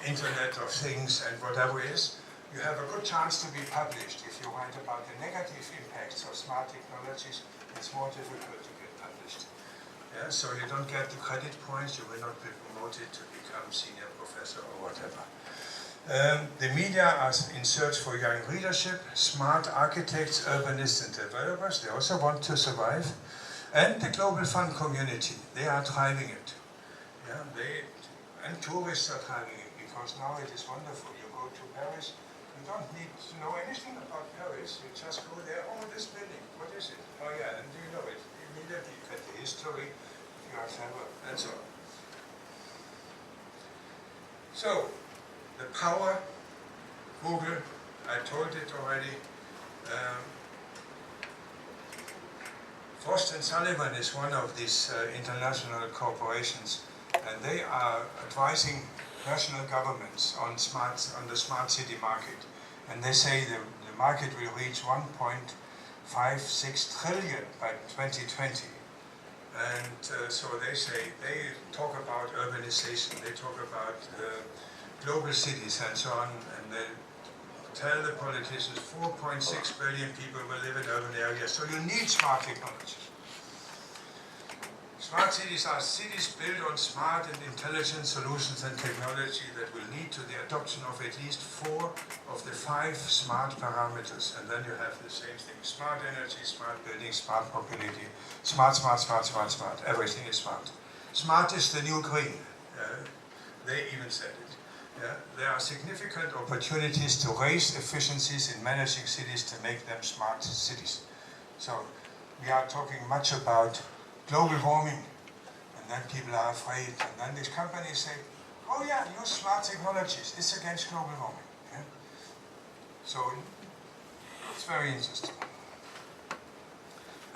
Internet of Things and whatever it is, you have a good chance to be published. If you write about the negative impacts of smart technologies, it's more difficult to get published. Yeah, so you don't get the credit points, you will not be promoted to become senior professor or whatever. The media are in search for young leadership, smart architects, urbanists and developers, they also want to survive. And the global fund community, they are driving it. Yeah, and tourists are driving it, because now it is wonderful. You go to Paris, you don't need to know anything about Paris, you just go there, oh, this building, what is it? Oh yeah, and you know it. Immediately you get the history, you are clever, and so on. So, the power, Google, I told it already. Frost & Sullivan is one of these international corporations, and they are advising national governments on the smart city market. And they say the market will reach 1.56 trillion by 2020. And so they say, they talk about urbanization, they talk about global cities and so on, and they tell the politicians 4.6 billion people will live in urban areas, so you need smart technologies. Smart cities are cities built on smart and intelligent solutions and technology that will lead to the adoption of at least 4 of the 5 smart parameters. And then you have the same thing, smart energy, smart building, smart mobility, smart, smart, smart, smart, smart, everything is smart. Smart is the new green, they even said it. Yeah? There are significant opportunities to raise efficiencies in managing cities to make them smart cities. So we are talking much about global warming, and then people are afraid, and then these companies say, oh yeah, use smart technologies, it's against global warming. Yeah? So it's very interesting.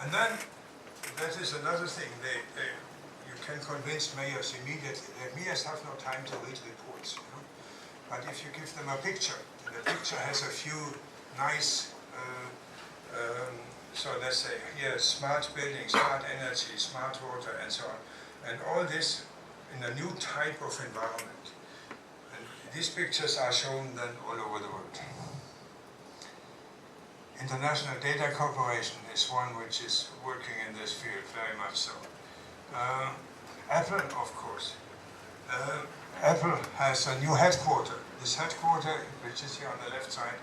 And then that is another thing. You can convince mayors immediately. The mayors have no time to read reports. You know? But if you give them a picture, and the picture has a few nice, so let's say here, smart building, smart energy, smart water, and so on. And all this in a new type of environment. And these pictures are shown then all over the world. International Data Corporation is one which is working in this field, very much so. Apple, of course. Apple has a new headquarter. This headquarter, which is here on the left side,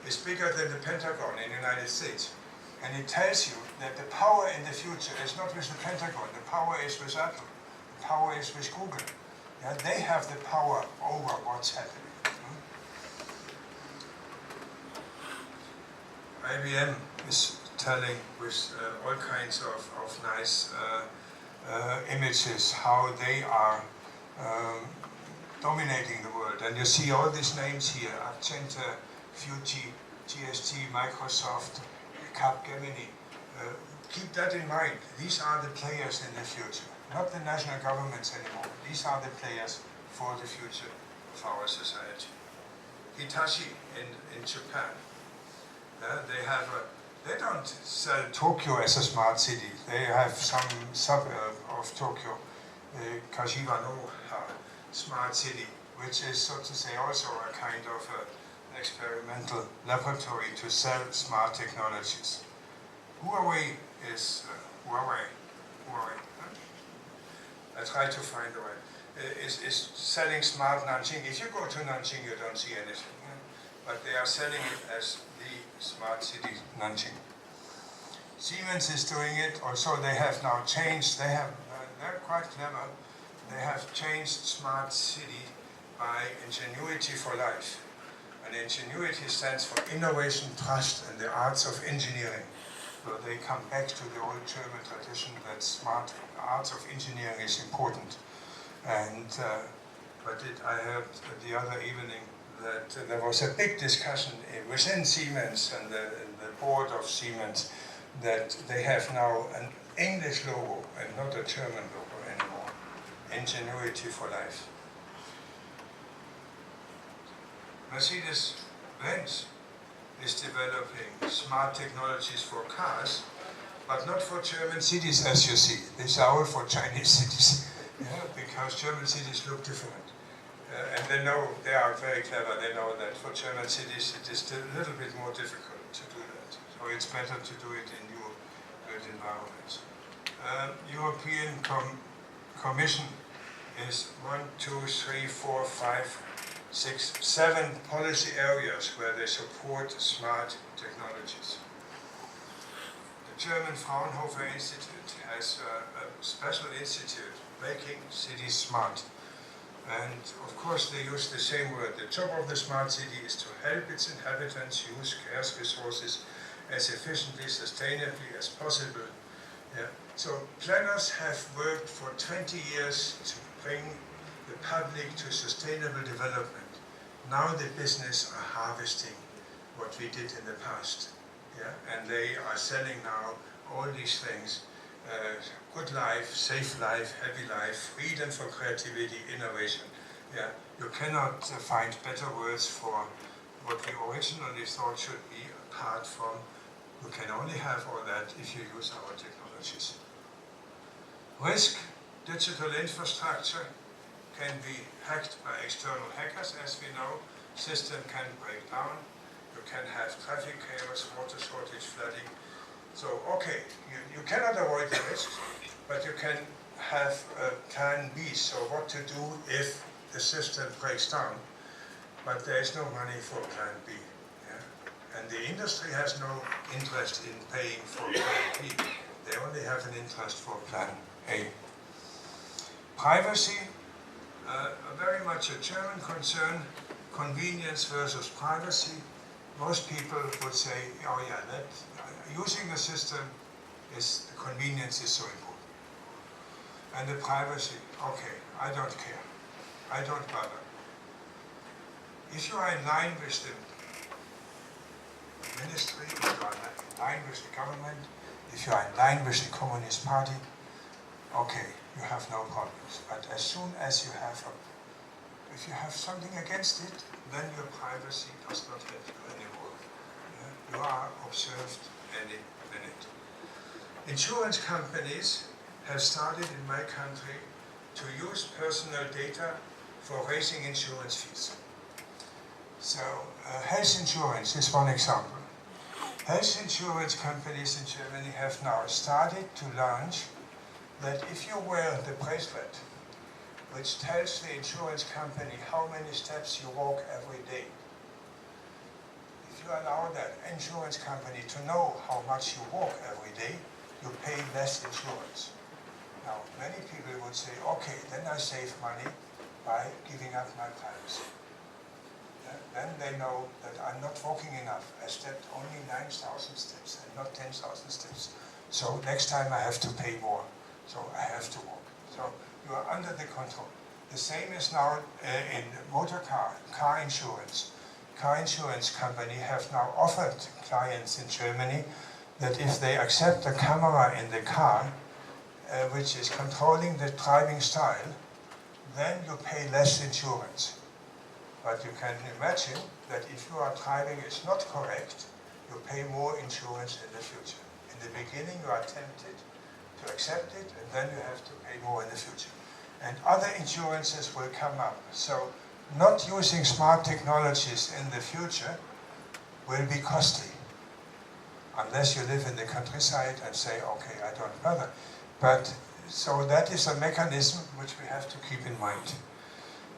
is bigger than the Pentagon in the United States. And it tells you that the power in the future is not with the Pentagon, the power is with Apple, the power is with Google. Yeah, they have the power over what's happening. IBM is telling with all kinds of nice images how they are dominating the world. And you see all these names here, Accenta, Fuji, GST, Microsoft, Capgemini. Keep that in mind. These are the players in the future, not the national governments anymore. These are the players for the future of our society. Hitachi in Japan. They don't sell Tokyo as a smart city. They have some suburb of Tokyo, Kashibanoha smart city, which is, so to say, also a kind of experimental laboratory to sell smart technologies. Huawei is Huawei. I try to find a way. Is selling smart Nanjing. If you go to Nanjing, you don't see anything. But they are selling it as the smart city Nanjing. Siemens is doing it. Also, they have now changed. They're quite clever. They have changed smart city by ingenuity for life. And ingenuity stands for innovation, trust, and the arts of engineering. So they come back to the old German tradition that smart arts of engineering is important. And I heard the other evening that there was a big discussion within Siemens and the board of Siemens that they have now an English logo and not a German logo anymore. Ingenuity for life. Mercedes-Benz is developing smart technologies for cars, but not for German cities, as you see. These are all for Chinese cities, because German cities look different. And they know, they are very clever, they know that for German cities it is a little bit more difficult to do that. So it's better to do it in new built environments. European Commission is 1, 2, 3, 4, 5, 6, 7 policy areas where they support smart technologies. The German Fraunhofer Institute has a special institute making cities smart. And of course they use the same word. The job of the smart city is to help its inhabitants use scarce resources as efficiently, sustainably as possible. Yeah. So planners have worked for 20 years to bring the public to sustainable development. Now the business are harvesting what we did in the past. Yeah? And they are selling now all these things. Good life, safe life, happy life, freedom for creativity, innovation. Yeah, you cannot find better words for what we originally thought should be apart from you can only have all that if you use our technologies. Risk, digital infrastructure can be hacked by external hackers, as we know. System can break down. You can have traffic chaos, water shortage, flooding. So, okay, you cannot avoid the risk, but you can have a plan B, so what to do if the system breaks down, but there is no money for plan B. Yeah? And the industry has no interest in paying for plan B. They only have an interest for plan A. Privacy, very much a German concern, convenience versus privacy. Most people would say, oh yeah, using the system is, the convenience is so important. And the privacy, okay, I don't care. I don't bother. if you are in line with the ministry, if you are in line with the government, if you are in line with the Communist Party, okay, you have no problems. But as soon as you have if you have something against it, then your privacy does not help you anymore. Yeah? You are observed any minute. Insurance companies have started in my country to use personal data for raising insurance fees. So health insurance is one example. Health insurance companies in Germany have now started to launch that if you wear the bracelet, which tells the insurance company how many steps you walk every day, if you allow that insurance company to know how much you walk every day, you pay less insurance. Now, many people would say, okay, then I save money by giving up my privacy. Then they know that I'm not walking enough. I stepped only 9,000 steps and not 10,000 steps. So next time I have to pay more. So I have to walk. So you are under the control. The same is now in car insurance. Car insurance company have now offered clients in Germany that if they accept a camera in the car, which is controlling the driving style, then you pay less insurance. But you can imagine that if your driving is not correct, you pay more insurance in the future. In the beginning, you are tempted to accept it, and then you have to pay more in the future. And other insurances will come up. So not using smart technologies in the future will be costly. Unless you live in the countryside and say, okay, I don't bother. But so that is a mechanism which we have to keep in mind.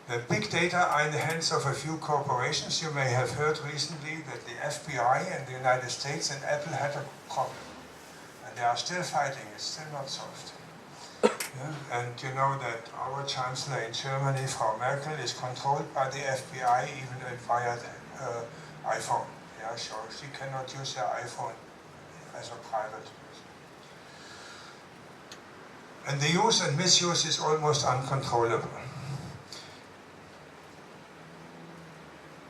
The big data are in the hands of a few corporations. You may have heard recently that the FBI in the United States and Apple had a problem. And they are still fighting, it's still not solved. Yeah? And you know that our Chancellor in Germany, Frau Merkel, is controlled by the FBI even via her iPhone. Yeah? So she cannot use her iPhone as a private person. And the use and misuse is almost uncontrollable.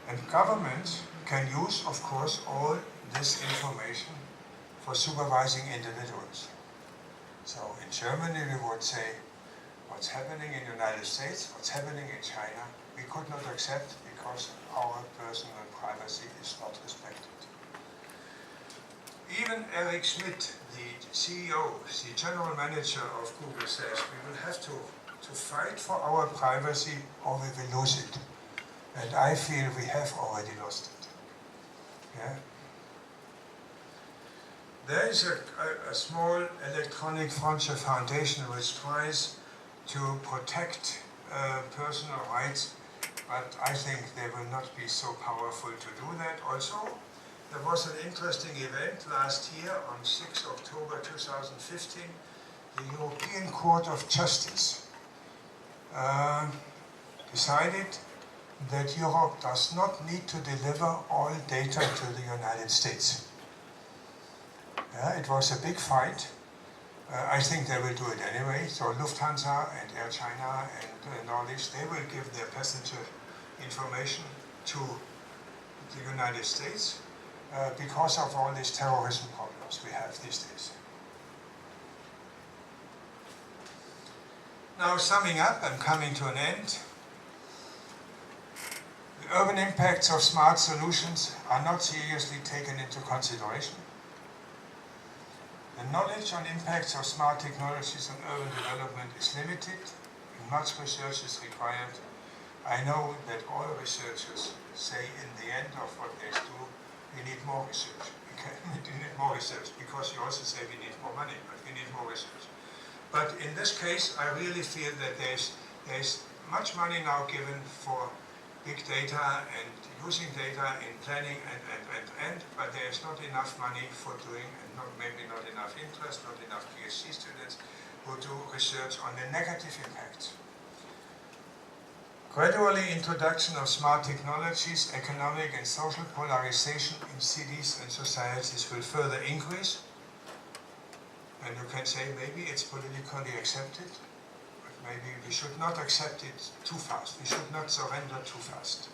And governments can use, of course, all this information for supervising individuals. So in Germany we would say, what's happening in the United States, what's happening in China, we could not accept because our personal privacy is not respected. Even Eric Schmidt, the CEO, the general manager of Google, says we will have to fight for our privacy or we will lose it. And I feel we have already lost it. Yeah? There is a small electronic frontier foundation which tries to protect personal rights, but I think they will not be so powerful to do that. Also, there was an interesting event last year on 6 October 2015. The European Court of Justice decided that Europe does not need to deliver all data to the United States. Yeah, it was a big fight. I think they will do it anyway. So Lufthansa and Air China and all this, they will give their passenger information to the United States because of all these terrorism problems we have these days. Now, summing up, I'm coming to an end. The urban impacts of smart solutions are not seriously taken into consideration. The knowledge on impacts of smart technologies on urban development is limited, and much research is required. I know that all researchers say in the end of what they do, we need more research. We need more research because you also say we need more money, but we need more research. But in this case, I really feel that there's much money now given for big data and using data in planning and but there is not enough money for doing, and maybe not enough interest, not enough PhD students who do research on the negative impacts. Gradually, introduction of smart technologies, economic and social polarization in cities and societies will further increase. And you can say maybe it's politically accepted, but maybe we should not accept it too fast. We should not surrender too fast.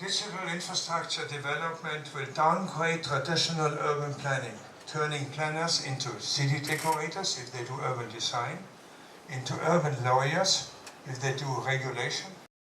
Digital infrastructure development will downgrade traditional urban planning, turning planners into city decorators if they do urban design, into urban lawyers if they do regulation,